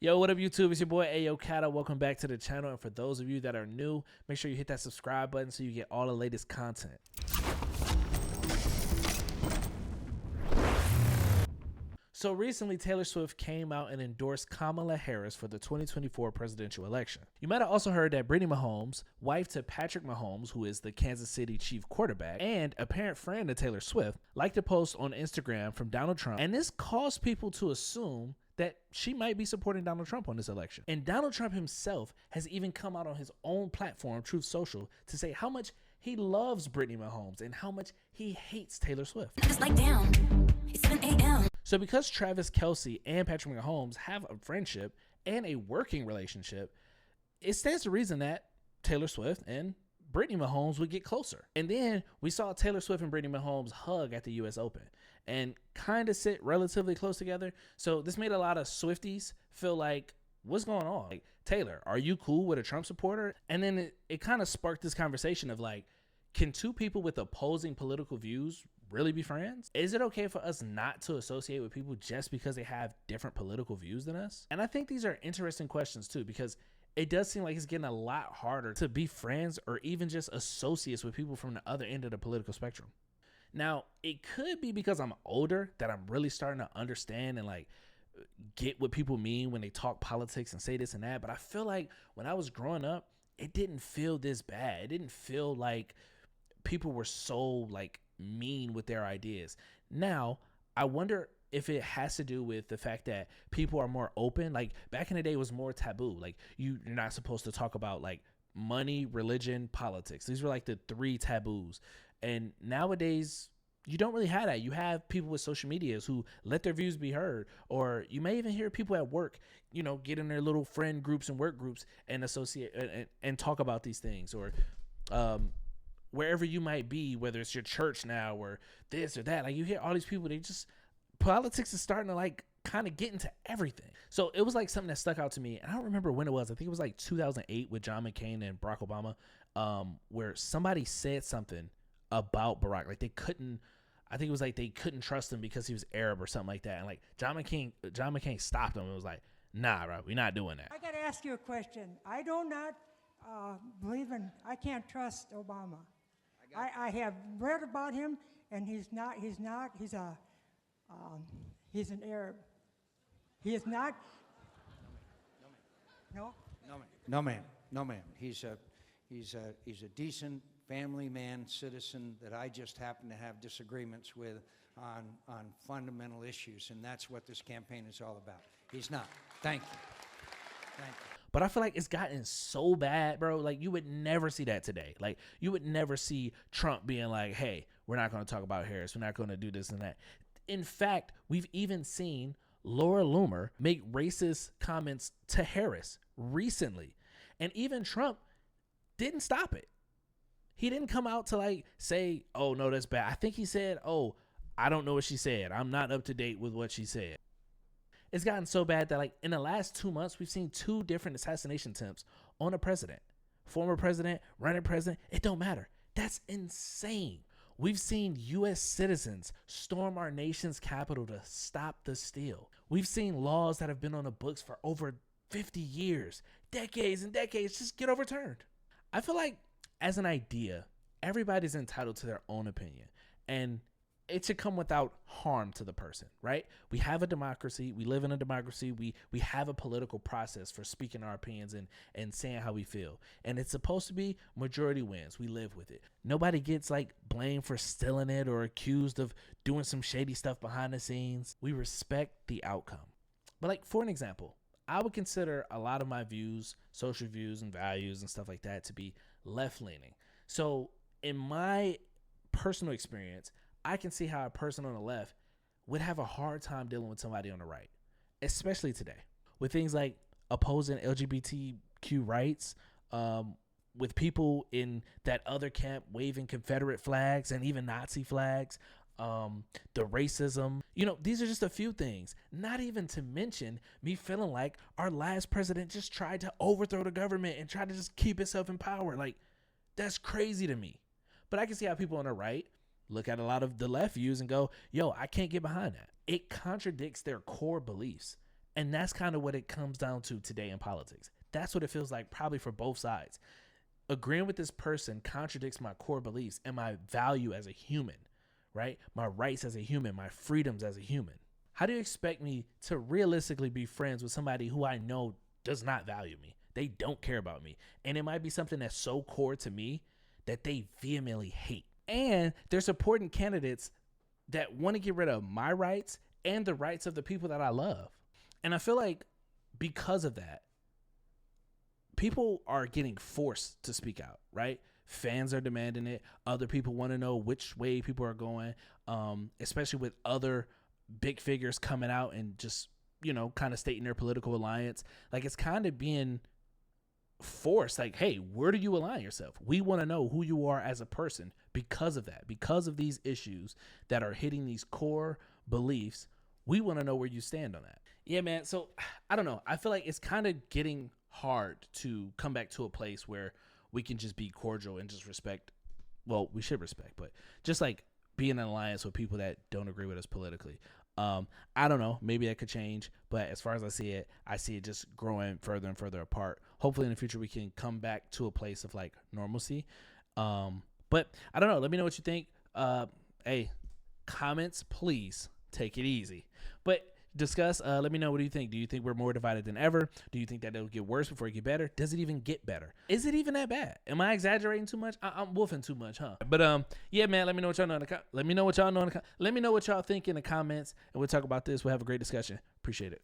Yo, what up, YouTube? It's your boy Ayo Kata. Welcome back to the channel. And for those of you that are new, make sure you hit that subscribe button so you get all the latest content. So recently, Taylor Swift came out and endorsed Kamala Harris for the 2024 presidential election. You might have also heard that Brittany Mahomes, wife to Patrick Mahomes, who is the Kansas City chief quarterback, and a parent friend of Taylor Swift, liked a post on Instagram from Donald Trump, and this caused people to assume that she might be supporting Donald Trump on this election. And Donald Trump himself has even come out on his own platform, Truth Social, to say how much he loves Brittany Mahomes and how much he hates Taylor Swift. It's like down. It's 7 a.m. So because Travis Kelce and Patrick Mahomes have a friendship and a working relationship, it stands to reason that Taylor Swift and Brittany Mahomes would get closer. And then we saw Taylor Swift and Brittany Mahomes hug at the US Open and kind of sit relatively close together. So this made a lot of Swifties feel like, what's going on? Like, Taylor, are you cool with a Trump supporter? And then it kind of sparked this conversation of like, can two people with opposing political views really be friends? Is it okay for us not to associate with people just because they have different political views than us? And I think these are interesting questions too, because it does seem like it's getting a lot harder to be friends or even just associates with people from the other end of the political spectrum. Now, it could be because I'm older that I'm really starting to understand and like get what people mean when they talk politics and say this and that. But I feel like when I was growing up, it didn't feel this bad. It didn't feel like people were so like mean with their ideas. Now, I wonder if it has to do with the fact that people are more open. Like back in the day, it was more taboo. Like you're not supposed to talk about like money, religion, politics. These were like the three taboos. And nowadays, you don't really have that. You have people with social medias who let their views be heard, or you may even hear people at work, you know, get in their little friend groups and work groups and associate and talk about these things, or wherever you might be, whether it's your church now or this or that. Like you hear all these people, politics is starting to like kind of get into everything. So it was like something that stuck out to me. And I don't remember when it was. I think it was like 2008 with John McCain and Barack Obama, where somebody said something about Barack. Like they couldn't trust him because he was Arab or something like that. And like John McCain stopped him and was like, nah, bro, we're not doing that. I got to ask you a question. I do not I can't trust Obama. I have read about him, and he's an Arab. He is not. No? No, ma'am. He's a decent family man, citizen that I just happen to have disagreements with on fundamental issues, and that's what this campaign is all about. He's not. Thank you. But I feel like it's gotten so bad, bro. Like you would never see that today. Like you would never see Trump being like, hey, we're not going to talk about Harris. We're not going to do this and that. In fact, we've even seen Laura Loomer make racist comments to Harris recently. And even Trump didn't stop it. He didn't come out to like say, oh, no, that's bad. I think he said, oh, I don't know what she said. I'm not up to date with what she said. It's gotten so bad that like in the last 2 months, we've seen 2 different assassination attempts on a president, former president, running president. It don't matter. That's insane. We've seen U.S. citizens storm our nation's capital to stop the steal. We've seen laws that have been on the books for over 50 years, decades and decades, just get overturned. I feel like as an idea, everybody's entitled to their own opinion, and it should come without harm to the person, right? We have a democracy. We live in a democracy. We have a political process for speaking our opinions and saying how we feel. And it's supposed to be majority wins. We live with it. Nobody gets like blamed for stealing it or accused of doing some shady stuff behind the scenes. We respect the outcome. But like, for an example, I would consider a lot of my views, social views and values and stuff like that to be left-leaning. So in my personal experience, I can see how a person on the left would have a hard time dealing with somebody on the right, especially today with things like opposing LGBTQ rights, with people in that other camp waving Confederate flags and even Nazi flags, the racism. You know, these are just a few things, not even to mention me feeling like our last president just tried to overthrow the government and try to just keep itself in power. Like, that's crazy to me. But I can see how people on the right look at a lot of the left views and go, yo, I can't get behind that. It contradicts their core beliefs. And that's kind of what it comes down to today in politics. That's what it feels like probably for both sides. Agreeing with this person contradicts my core beliefs and my value as a human, right? My rights as a human, my freedoms as a human. How do you expect me to realistically be friends with somebody who I know does not value me? They don't care about me. And it might be something that's so core to me that they vehemently hate. And they're supporting candidates that want to get rid of my rights and the rights of the people that I love. And I feel like because of that, people are getting forced to speak out, right? Fans are demanding it. Other people want to know which way people are going, especially with other big figures coming out and just, kind of stating their political alliance. Like, it's kind of being forced. Like, hey, where do you align yourself? We want to know who you are as a person because of that, because of these issues that are hitting these core beliefs. We want to know where you stand on that. Yeah, man. So I don't know. I feel like it's kind of getting hard to come back to a place where we can just be cordial and just respect. Well, we should respect, but just like be in an alliance with people that don't agree with us politically. I don't know. Maybe that could change, but as far as I see it just growing further and further apart. Hopefully in the future we can come back to a place of like normalcy. But I don't know. Let me know what you think. Hey, comments, please take it easy. But discuss. Let me know. What do you think? Do you think we're more divided than ever? Do you think that it'll get worse before it get better? Does it even get better? Is it even that bad? Am I exaggerating too much? I'm woofing too much, huh? But yeah, man. Let me know what y'all know. Let me know what y'all know. Let me know what y'all think in the comments, and we'll talk about this. We'll have a great discussion. Appreciate it.